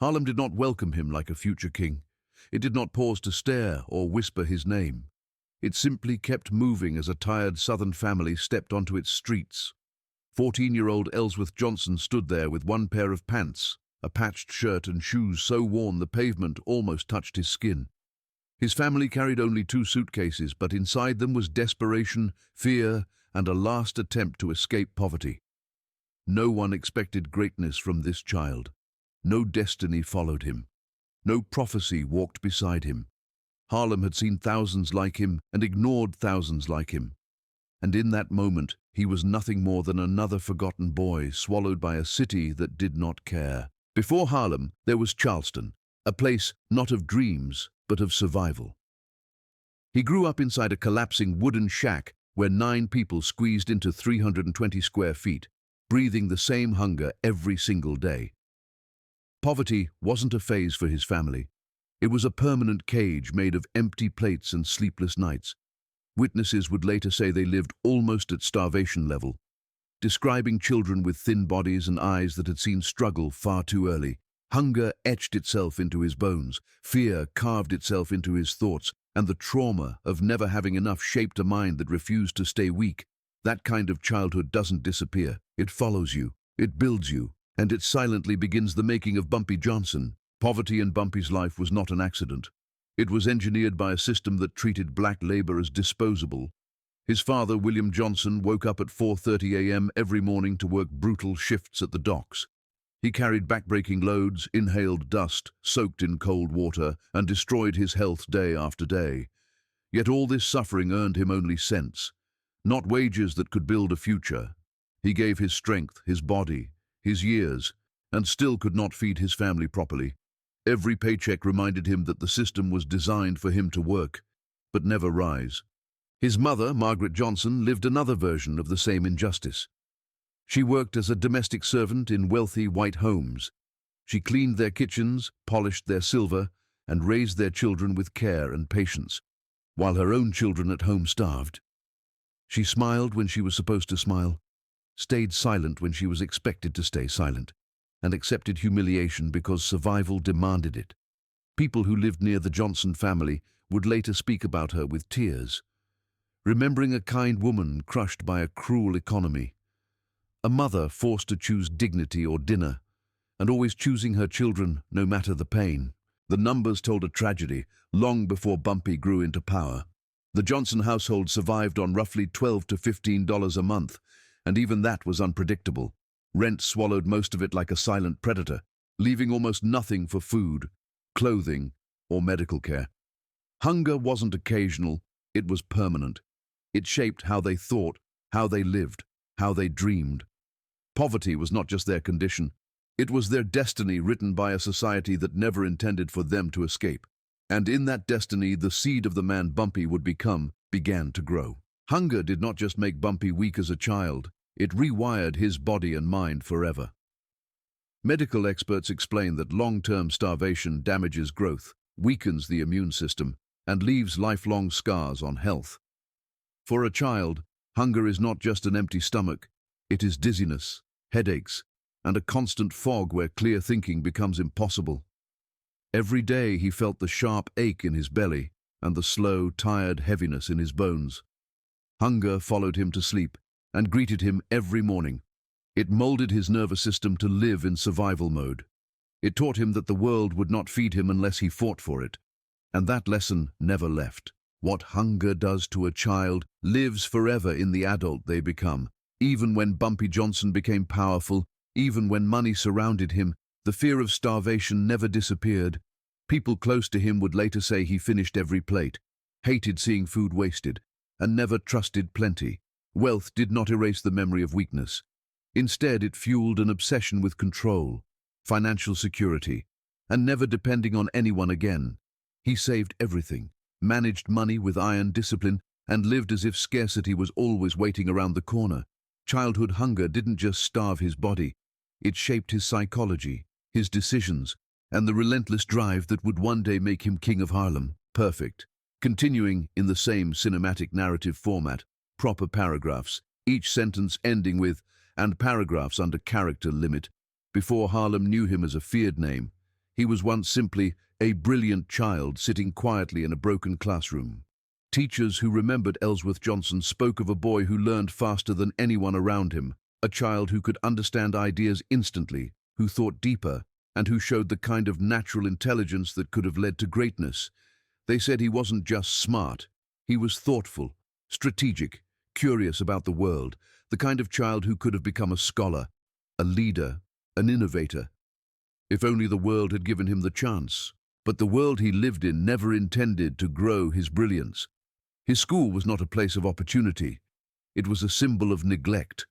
Harlem did not welcome him like a future king. It did not pause to stare or whisper his name. It simply kept moving as a tired Southern family stepped onto its streets. 14-year-old Ellsworth Johnson stood there with one pair of pants, a patched shirt and shoes so worn the pavement almost touched his skin. His family carried only 2 suitcases, but inside them was desperation, fear, and a last attempt to escape poverty. No one expected greatness from this child. No destiny followed him. No prophecy walked beside him. Harlem had seen thousands like him and ignored thousands like him. And in that moment, he was nothing more than another forgotten boy swallowed by a city that did not care. Before Harlem, there was Charleston, a place not of dreams, but of survival. He grew up inside a collapsing wooden shack where 9 people squeezed into 320 square feet, breathing the same hunger every single day. Poverty wasn't a phase for his family. It was a permanent cage made of empty plates and sleepless nights. Witnesses would later say they lived almost at starvation level, describing children with thin bodies and eyes that had seen struggle far too early. Hunger etched itself into his bones, fear carved itself into his thoughts, and the trauma of never having enough shaped a mind that refused to stay weak. That kind of childhood doesn't disappear. It follows you, it builds you, and it silently begins the making of Bumpy Johnson. Poverty in Bumpy's life was not an accident. It was engineered by a system that treated black labor as disposable. His father, William Johnson, woke up at 4:30 a.m. every morning to work brutal shifts at the docks. He carried backbreaking loads, inhaled dust, soaked in cold water, and destroyed his health day after day. Yet all this suffering earned him only cents, not wages that could build a future. He gave his strength, his body, his years, and still could not feed his family properly. Every paycheck reminded him that the system was designed for him to work, but never rise. His mother, Margaret Johnson, lived another version of the same injustice. She worked as a domestic servant in wealthy white homes. She cleaned their kitchens, polished their silver, and raised their children with care and patience, while her own children at home starved. She smiled when she was supposed to smile, stayed silent when she was expected to stay silent, and accepted humiliation because survival demanded it. People who lived near the Johnson family would later speak about her with tears, remembering a kind woman crushed by a cruel economy, a mother forced to choose dignity or dinner, and always choosing her children no matter the pain. The numbers told a tragedy long before Bumpy grew into power. The Johnson household survived on roughly $12 to $15 a month, and even that was unpredictable. Rent swallowed most of it like a silent predator, leaving almost nothing for food, clothing, or medical care. Hunger wasn't occasional, it was permanent. It shaped how they thought, how they lived, how they dreamed. Poverty was not just their condition, it was their destiny written by a society that never intended for them to escape. And in that destiny, the seed of the man Bumpy would become began to grow. Hunger did not just make Bumpy weak as a child, it rewired his body and mind forever. Medical experts explain that long-term starvation damages growth, weakens the immune system, and leaves lifelong scars on health. For a child, hunger is not just an empty stomach, it is dizziness, headaches, and a constant fog where clear thinking becomes impossible. Every day he felt the sharp ache in his belly and the slow, tired heaviness in his bones. Hunger followed him to sleep and greeted him every morning. It molded his nervous system to live in survival mode. It taught him that the world would not feed him unless he fought for it. And that lesson never left. What hunger does to a child lives forever in the adult they become. Even when Bumpy Johnson became powerful, even when money surrounded him, the fear of starvation never disappeared. People close to him would later say he finished every plate, hated seeing food wasted, and never trusted plenty. Wealth did not erase the memory of weakness. Instead, it fueled an obsession with control, financial security, and never depending on anyone again. He saved everything, managed money with iron discipline, and lived as if scarcity was always waiting around the corner. Childhood hunger didn't just starve his body, it shaped his psychology, his decisions, and the relentless drive that would one day make him king of Harlem. Perfect. Continuing in the same cinematic narrative format, proper paragraphs, each sentence ending with, and paragraphs under character limit. Before Harlem knew him as a feared name, He was once simply a brilliant child sitting quietly in a broken classroom. Teachers who remembered Ellsworth Johnson spoke of a boy who learned faster than anyone around him, a child who could understand ideas instantly, who thought deeper, and who showed the kind of natural intelligence that could have led to greatness. They said he wasn't just smart, he was thoughtful, strategic, curious about the world, the kind of child who could have become a scholar, a leader, an innovator. If only the world had given him the chance. But the world he lived in never intended to grow his brilliance. His school was not a place of opportunity. It was a symbol of neglect,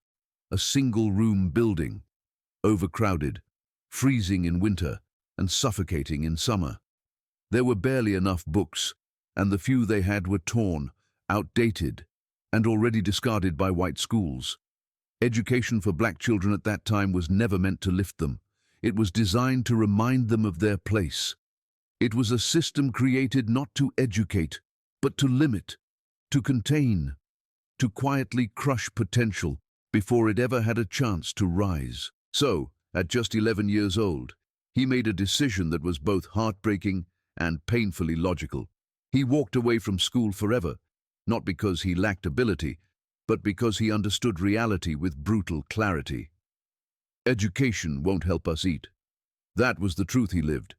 a single-room building, overcrowded, freezing in winter and suffocating in summer. There were barely enough books, and the few they had were torn, outdated, and already discarded by white schools. Education for black children at that time was never meant to lift them. It was designed to remind them of their place. It was a system created not to educate, but to limit, to contain, to quietly crush potential before it ever had a chance to rise. So, at just 11 years old, he made a decision that was both heartbreaking and painfully logical. He walked away from school forever, not because he lacked ability, but because he understood reality with brutal clarity. Education won't help us eat. That was the truth he lived.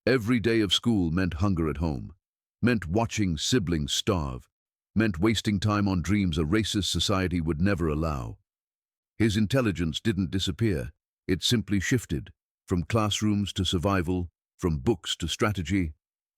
Every day of school meant hunger at home, meant watching siblings starve, meant wasting time on dreams a racist society would never allow. His intelligence didn't disappear. It simply shifted, from classrooms to survival, from books to strategy,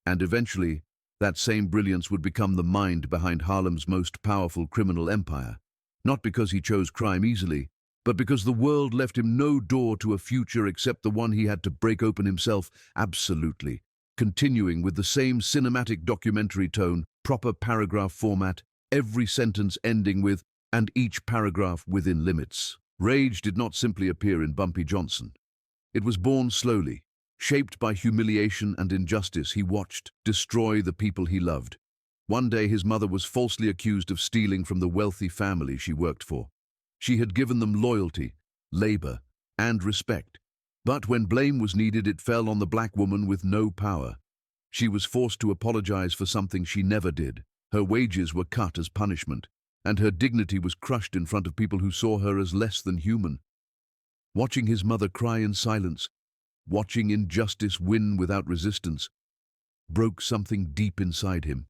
and eventually, that same brilliance would become the mind behind Harlem's most powerful criminal empire. Not because he chose crime easily, but because the world left him no door to a future except the one he had to break open himself. Absolutely. Continuing with the same cinematic documentary tone, proper paragraph format, every sentence ending with, and each paragraph within limits. Rage did not simply appear in Bumpy Johnson. It was born slowly, shaped by humiliation and injustice he watched destroy the people he loved. One day his mother was falsely accused of stealing from the wealthy family she worked for. She had given them loyalty, labor, and respect. But when blame was needed, it fell on the black woman with no power. She was forced to apologize for something she never did. Her wages were cut as punishment, and her dignity was crushed in front of people who saw her as less than human. Watching his mother cry in silence, watching injustice win without resistance, broke something deep inside him.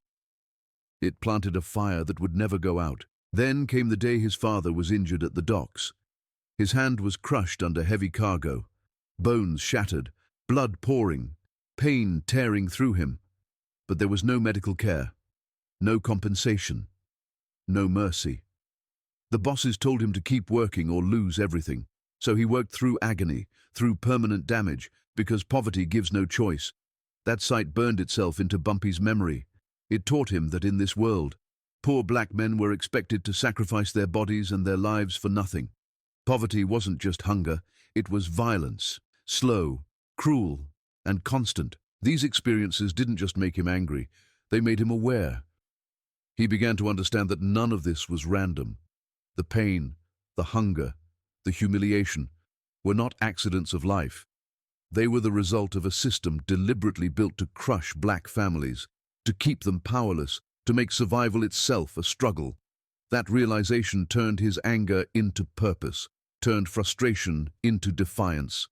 It planted a fire that would never go out. Then came the day his father was injured at the docks. His hand was crushed under heavy cargo, bones shattered, blood pouring, pain tearing through him. But there was no medical care, no compensation, no mercy. The bosses told him to keep working or lose everything. So he worked through agony, through permanent damage, because poverty gives no choice. That sight burned itself into Bumpy's memory. It taught him that in this world, poor black men were expected to sacrifice their bodies and their lives for nothing. Poverty wasn't just hunger, it was violence, slow, cruel, and constant. These experiences didn't just make him angry, they made him aware. He began to understand that none of this was random. The pain, the hunger, the humiliation were not accidents of life. They were the result of a system deliberately built to crush black families, to keep them powerless, to make survival itself a struggle. That realization turned his anger into purpose, turned frustration into defiance.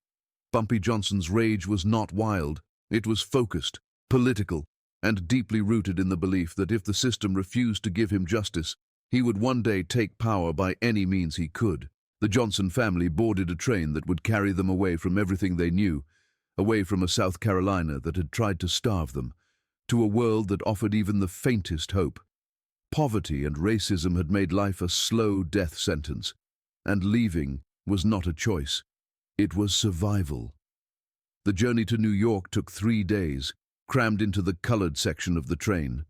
Bumpy Johnson's rage was not wild, it was focused, political, and deeply rooted in the belief that if the system refused to give him justice, he would one day take power by any means he could. The Johnson family boarded a train that would carry them away from everything they knew, away from a South Carolina that had tried to starve them, to a world that offered even the faintest hope. Poverty and racism had made life a slow death sentence, and leaving was not a choice. It was survival. The journey to New York took 3 days, crammed into the colored section of the train.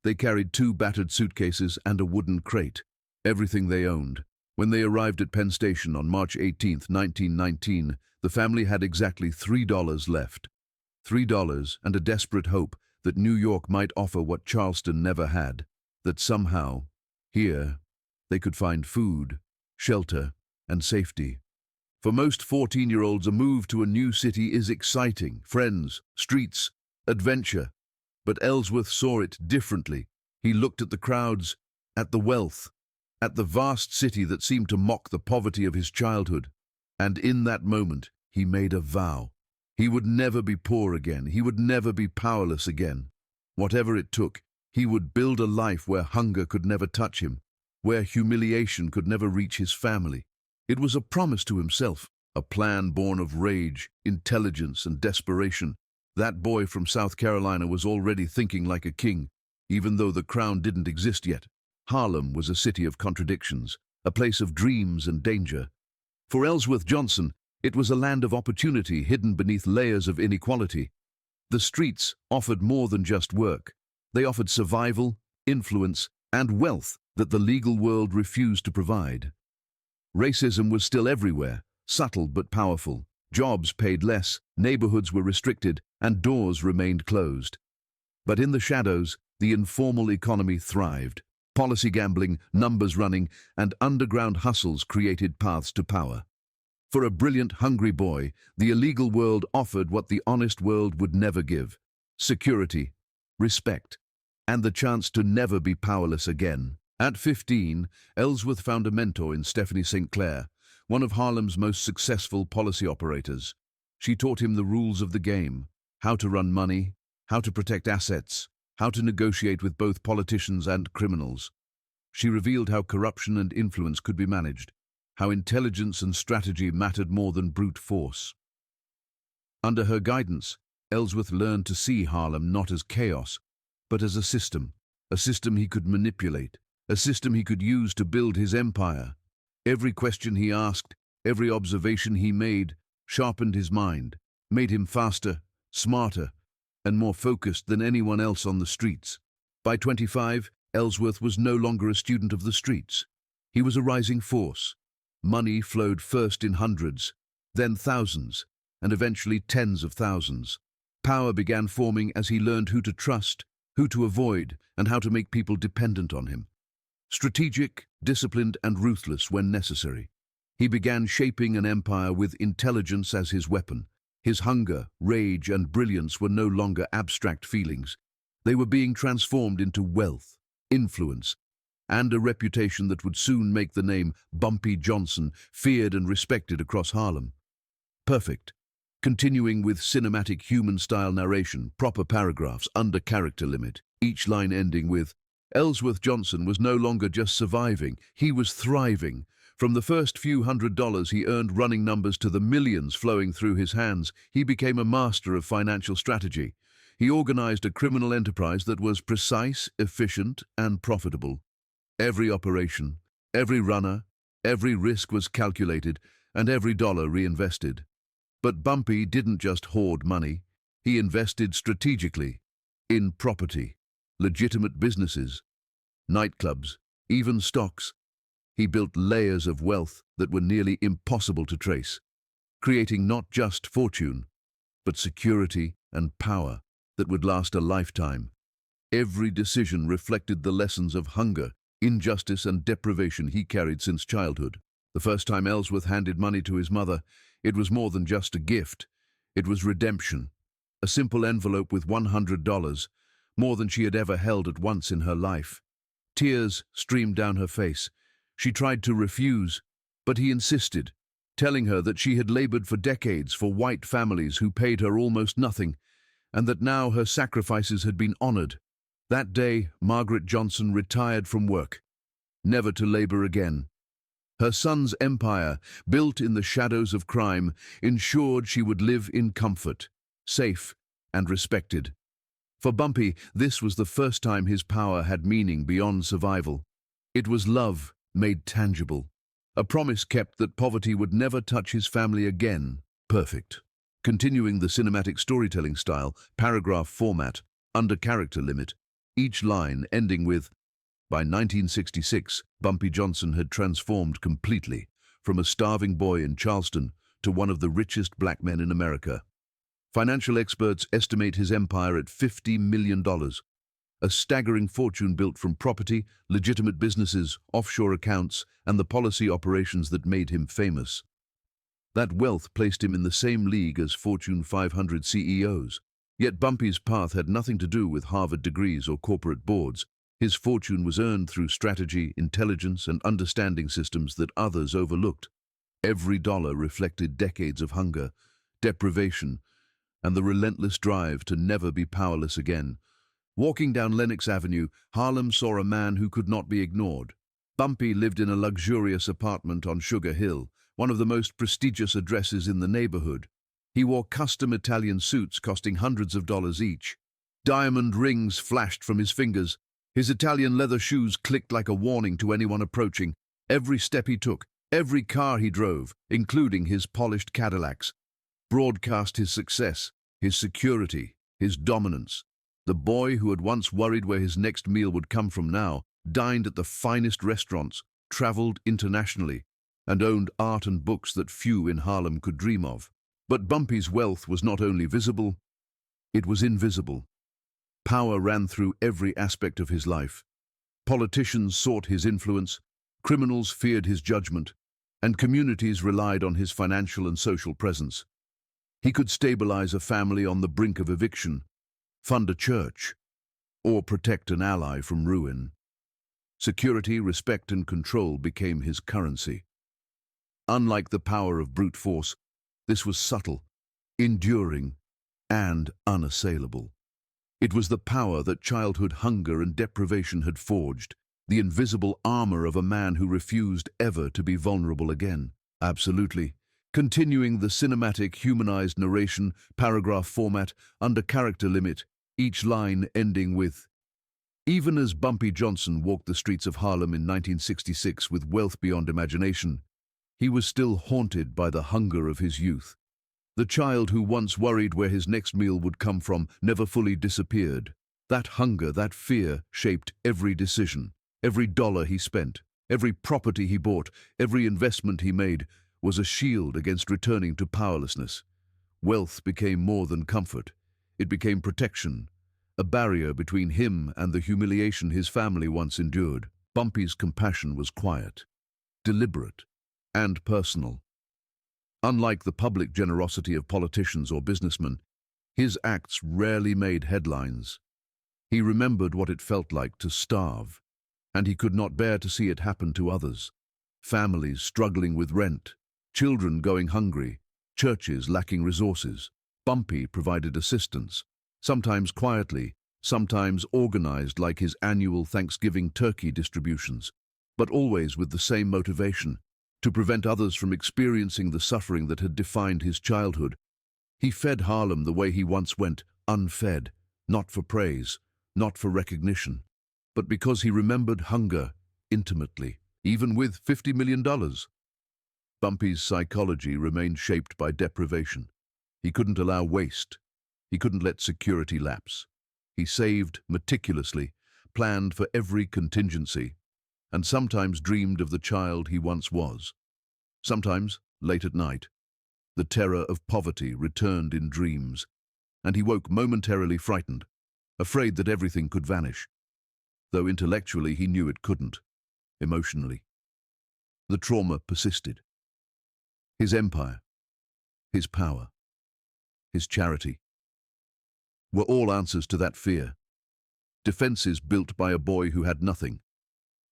They carried 2 battered suitcases and a wooden crate, everything they owned. When they arrived at Penn Station on March 18, 1919, the family had exactly $3 left. $3 and a desperate hope that New York might offer what Charleston never had, that somehow, here, they could find food, shelter, and safety. For most 14-year-olds, a move to a new city is exciting. Friends, streets, adventure. But Ellsworth saw it differently. He looked at the crowds, at the wealth, at the vast city that seemed to mock the poverty of his childhood. And in that moment, he made a vow. He would never be poor again. He would never be powerless again. Whatever it took, he would build a life where hunger could never touch him, where humiliation could never reach his family. It was a promise to himself, a plan born of rage, intelligence, and desperation. That boy from South Carolina was already thinking like a king, even though the crown didn't exist yet. Harlem was a city of contradictions, a place of dreams and danger. For Ellsworth Johnson, it was a land of opportunity hidden beneath layers of inequality. The streets offered more than just work. They offered survival, influence, and wealth that the legal world refused to provide. Racism was still everywhere, subtle but powerful. Jobs paid less, neighborhoods were restricted, and doors remained closed. But in the shadows, the informal economy thrived. Policy gambling, numbers running, and underground hustles created paths to power. For a brilliant, hungry boy, the illegal world offered what the honest world would never give: security, respect, and the chance to never be powerless again. At 15, Ellsworth found a mentor in Stephanie St. Clair, one of Harlem's most successful policy operators. She taught him the rules of the game: how to run money, how to protect assets, how to negotiate with both politicians and criminals. She revealed how corruption and influence could be managed, how intelligence and strategy mattered more than brute force. Under her guidance, Ellsworth learned to see Harlem not as chaos, but as a system he could manipulate, a system he could use to build his empire. Every question he asked, every observation he made, sharpened his mind, made him faster, smarter, and more focused than anyone else on the streets. By 25, Ellsworth was no longer a student of the streets. He was a rising force. Money flowed first in hundreds, then thousands, and eventually tens of thousands. Power began forming as he learned who to trust, who to avoid, and how to make people dependent on him. Strategic, disciplined, and ruthless when necessary. He began shaping an empire with intelligence as his weapon. His hunger, rage, and brilliance were no longer abstract feelings. They were being transformed into wealth, influence, and a reputation that would soon make the name Bumpy Johnson feared and respected across Harlem. Perfect. Continuing with cinematic human-style narration, proper paragraphs, under character limit, each line ending with, Ellsworth Johnson was no longer just surviving, he was thriving. From the first few $100s he earned running numbers to the millions flowing through his hands, he became a master of financial strategy. He organized a criminal enterprise that was precise, efficient, and profitable. Every operation, every runner, every risk was calculated, and every dollar reinvested. But Bumpy didn't just hoard money. He invested strategically in property, legitimate businesses, nightclubs, even stocks. He built layers of wealth that were nearly impossible to trace, creating not just fortune, but security and power that would last a lifetime. Every decision reflected the lessons of hunger, injustice, and deprivation he carried since childhood. The first time Ellsworth handed money to his mother, it was more than just a gift. It was redemption. A simple envelope with $100, more than she had ever held at once in her life. Tears streamed down her face. She tried to refuse, but he insisted, telling her that she had labored for decades for white families who paid her almost nothing, and that now her sacrifices had been honored. That day, Margaret Johnson retired from work, never to labor again. Her son's empire, built in the shadows of crime, ensured she would live in comfort, safe and respected. For Bumpy, this was the first time his power had meaning beyond survival. It was love made tangible, a promise kept that poverty would never touch his family again. Perfect. Continuing the cinematic storytelling style, paragraph format, under character limit, each line ending with, by 1966, Bumpy Johnson had transformed completely, from a starving boy in Charleston to one of the richest black men in America. Financial experts estimate his empire at $50 million, a staggering fortune built from property, legitimate businesses, offshore accounts, and the policy operations that made him famous. That wealth placed him in the same league as Fortune 500 CEOs. Yet Bumpy's path had nothing to do with Harvard degrees or corporate boards. His fortune was earned through strategy, intelligence, and understanding systems that others overlooked. Every dollar reflected decades of hunger, deprivation, and the relentless drive to never be powerless again. Walking down Lenox Avenue, Harlem saw a man who could not be ignored. Bumpy lived in a luxurious apartment on Sugar Hill, one of the most prestigious addresses in the neighborhood. He wore custom Italian suits costing hundreds of dollars each. Diamond rings flashed from his fingers. His Italian leather shoes clicked like a warning to anyone approaching. Every step he took, every car he drove, including his polished Cadillacs, broadcast his success, his security, his dominance. The boy who had once worried where his next meal would come from now dined at the finest restaurants, traveled internationally, and owned art and books that few in Harlem could dream of. But Bumpy's wealth was not only visible, it was invisible. Power ran through every aspect of his life. Politicians sought his influence, criminals feared his judgment, and communities relied on his financial and social presence. He could stabilize a family on the brink of eviction, fund a church, or protect an ally from ruin. Security, respect, and control became his currency. Unlike the power of brute force, this was subtle, enduring, and unassailable. It was the power that childhood hunger and deprivation had forged, the invisible armor of a man who refused ever to be vulnerable again. Absolutely. Continuing the cinematic, humanized narration, paragraph format, under character limit, each line ending with, "Even as Bumpy Johnson walked the streets of Harlem in 1966 with wealth beyond imagination, he was still haunted by the hunger of his youth. The child who once worried where his next meal would come from never fully disappeared. That hunger, that fear, shaped every decision. Every dollar he spent, every property he bought, every investment he made was a shield against returning to powerlessness. Wealth became more than comfort. It became protection, a barrier between him and the humiliation his family once endured. Bumpy's compassion was quiet, deliberate, and personal. Unlike the public generosity of politicians or businessmen, his acts rarely made headlines. He remembered what it felt like to starve, and he could not bear to see it happen to others. Families struggling with rent, children going hungry, churches lacking resources. Bumpy provided assistance, sometimes quietly, sometimes organized like his annual Thanksgiving turkey distributions, but always with the same motivation: to prevent others from experiencing the suffering that had defined his childhood. He fed Harlem the way he once went, unfed, not for praise, not for recognition, but because he remembered hunger intimately, even with $50 million. Bumpy's psychology remained shaped by deprivation. He couldn't allow waste. He couldn't let security lapse. He saved meticulously, planned for every contingency, and sometimes dreamed of the child he once was. Sometimes, late at night, the terror of poverty returned in dreams, and he woke momentarily frightened, afraid that everything could vanish. Though intellectually he knew it couldn't, emotionally. The trauma persisted. His empire, his power, his charity were all answers to that fear. Defenses built by a boy who had nothing,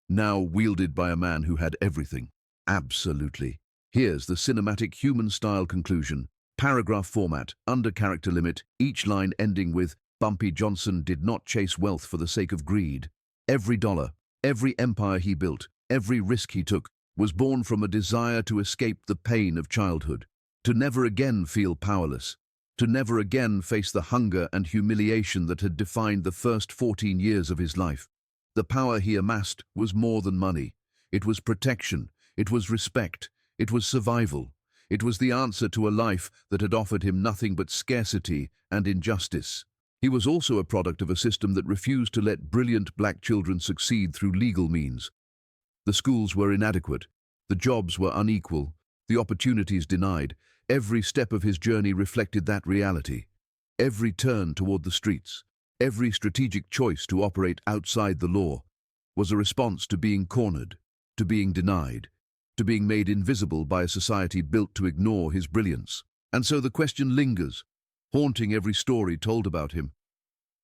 now wielded by a man who had everything. Absolutely. Here's the cinematic human-style conclusion. Paragraph format, under character limit, each line ending with, "Bumpy Johnson did not chase wealth for the sake of greed. Every dollar, every empire he built, every risk he took, was born from a desire to escape the pain of childhood, to never again feel powerless, to never again face the hunger and humiliation that had defined the first 14 years of his life. The power he amassed was more than money. It was protection, it was respect, it was survival. It was the answer to a life that had offered him nothing but scarcity and injustice. He was also a product of a system that refused to let brilliant black children succeed through legal means. The schools were inadequate, the jobs were unequal, the opportunities denied. Every step of his journey reflected that reality. Every turn toward the streets, every strategic choice to operate outside the law, was a response to being cornered, to being denied. to being made invisible by a society built to ignore his brilliance. And so the question lingers, haunting every story told about him.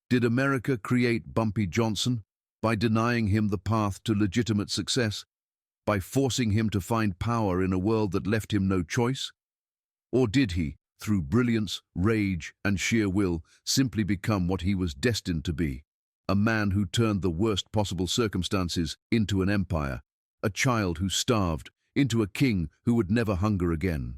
Did America create Bumpy Johnson by denying him the path to legitimate success, by forcing him to find power in a world that left him no choice? Or did he, through brilliance, rage, and sheer will, simply become what he was destined to be? A man who turned the worst possible circumstances into an empire, a child who starved into a king who would never hunger again.